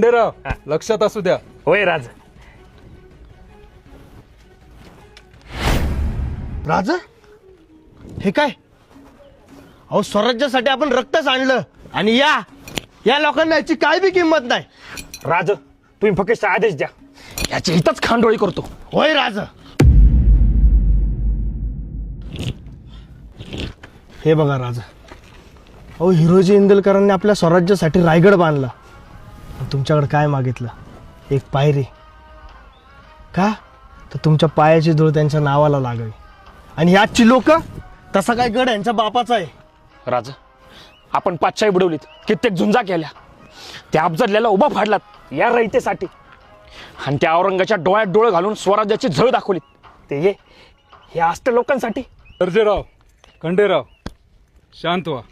खंडेराव लक्षात असू द्या. होय राज. राजा हे काय? अहो स्वराज्यासाठी आपण रक्तच आणलं आणि या लोकांना याची काय बी किंमत नाही. राज तुम्ही फक्त आदेश द्या, याची हितच खांडोळी करतो. होय राजा. हे बघा राजा, अहो हिरोजी इंदलकरांनी आपल्या स्वराज्यासाठी रायगड बांधला. तुमच्याकडे काय मागितलं? एक पायरी. का? तर तुमच्या पायाची धूळ त्यांच्या नावाला लागावी. आणि याची लोक, तसा काय गड यांच्या बापाचा आहे. राज आपण पाचशाही बुडवलीत, कित्येक झुंजा केल्या, त्या अफजलला उभा फाडलात या रयतेसाठी, आणि त्या औरंगाच्या डोळ्यात डोळे घालून स्वराज्याची झळ दाखवलीत. ते हे असते लोकांसाठी. सर्जेराव, खंडेराव शांत व्हा.